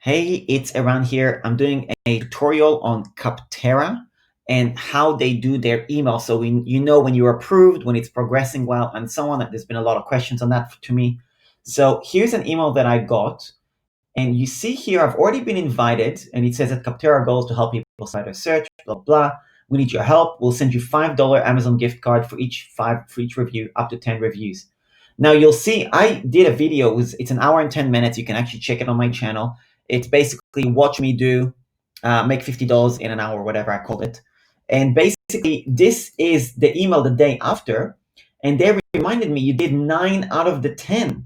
Hey, it's Eran here. I'm doing a tutorial on Capterra and how they do their email. So you know when you're approved, when it's progressing well, and so on. There's been a lot of questions on that to me. So here's an email that I got. And you see here, I've already been invited, and it says that Capterra goals to help people start a search, blah, blah. We need your help. We'll send you $5 Amazon gift card for each review, up to 10 reviews. Now you'll see I did a video. It's an hour and 10 minutes. You can actually check it on my channel. It's basically watch me do make $50 in an hour, whatever I called it. And basically, this is the email the day after, and they reminded me you did 9 out of the 10.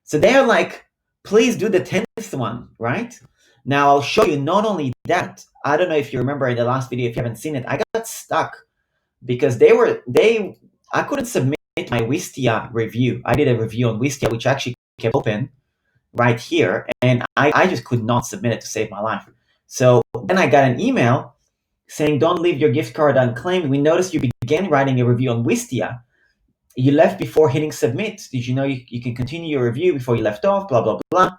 So they're like, please do the 10th one, right? Now I'll show you not only that, I don't know if you remember in the last video, if you haven't seen it, I got stuck because I couldn't submit my Wistia review. I did a review on Wistia, which actually kept open right here, and I just could not submit it to save my life. So then I got an email saying, don't leave your gift card unclaimed. We noticed you began writing a review on Wistia. You left before hitting submit. Did you know you can continue your review before you left off, blah, blah, blah.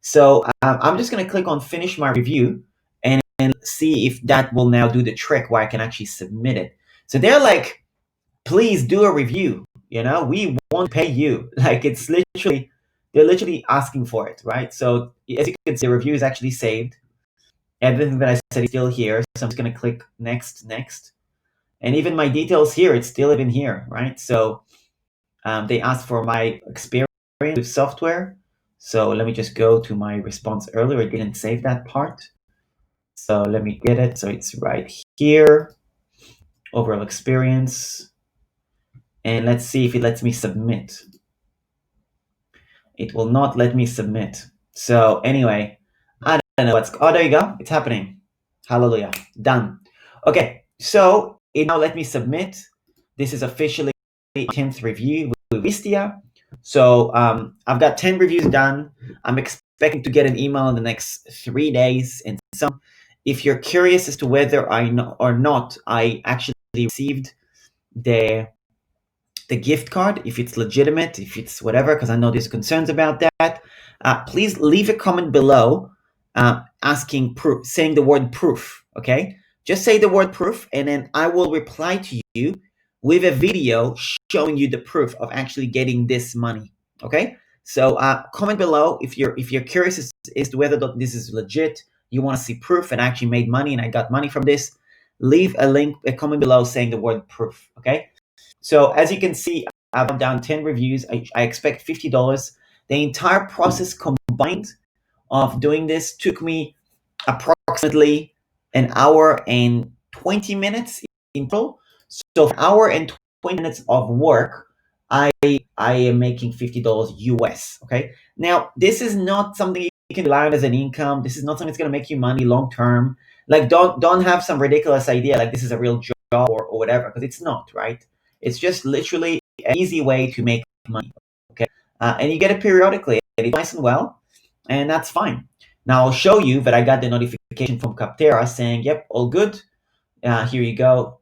So I'm just going to click on finish my review and see if that will now do the trick where I can actually submit it. So they're like, please do a review. We won't pay you. Like they're literally asking for it, right? So as you can see, the review is actually saved. Everything that I said is still here. So I'm just going to click next. And even my details here, it's still even here, right? So they asked for my experience with software. So let me just go to my response earlier. I didn't save that part. So let me get it. So it's right here, overall experience. And let's see if it lets me submit. It will not let me submit. So anyway, I don't know oh, there you go. It's happening. Hallelujah. Done. Okay, so it now let me submit. This is officially the 10th review with Wistia. So I've got 10 reviews done. I'm expecting to get an email in the next 3 days. And so if you're curious as to whether I know or not, I actually received the gift card, if it's legitimate, if it's whatever, because I know there's concerns about that. Please leave a comment below asking proof, saying the word proof, okay? Just say the word proof, and then I will reply to you with a video showing you the proof of actually getting this money, okay? So comment below if you're curious as to whether this is legit, you want to see proof and I actually made money and I got money from this. Leave a comment below saying the word proof, okay? So as you can see, I've done 10 reviews. I expect $50. The entire process combined of doing this took me approximately an hour and 20 minutes in total. So for an hour and 20 minutes of work, I am making $50 US, okay? Now, this is not something you can rely on as an income. This is not something that's going to make you money long term. Like, don't have some ridiculous idea like this is a real job or whatever, because it's not, right? It's just literally an easy way to make money, okay? And you get it periodically, and it's nice and well, and that's fine. Now I'll show you that I got the notification from Capterra saying, yep, all good. Here you go.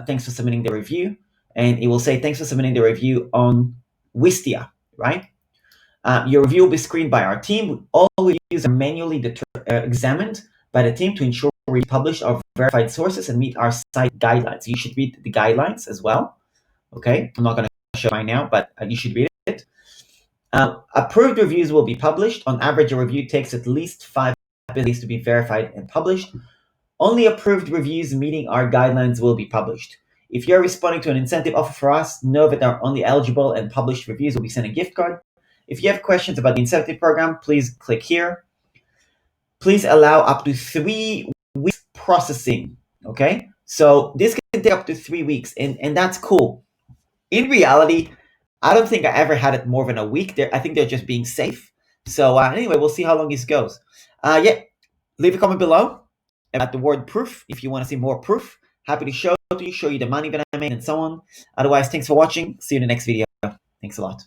Thanks for submitting the review. And it will say, thanks for submitting the review on Wistia, right? Your review will be screened by our team. All reviews are manually examined by the team to ensure we publish our verified sources and meet our site guidelines. You should read the guidelines as well. Okay, I'm not going to show right now, but you should read it. Approved reviews will be published. On average, a review takes at least 5 days to be verified and published. Only approved reviews meeting our guidelines will be published. If you're responding to an incentive offer for us, know that our only eligible and published reviews will be sent a gift card. If you have questions about the incentive program, please click here. Please allow up to 3 weeks processing, okay? So this can take up to 3 weeks, and that's cool. In reality, I don't think I ever had it more than a week. I think they're just being safe. So anyway, we'll see how long this goes. Yeah, leave a comment below about the word proof if you want to see more proof. Happy to show you the money that I made and so on. Otherwise, thanks for watching. See you in the next video. Thanks a lot.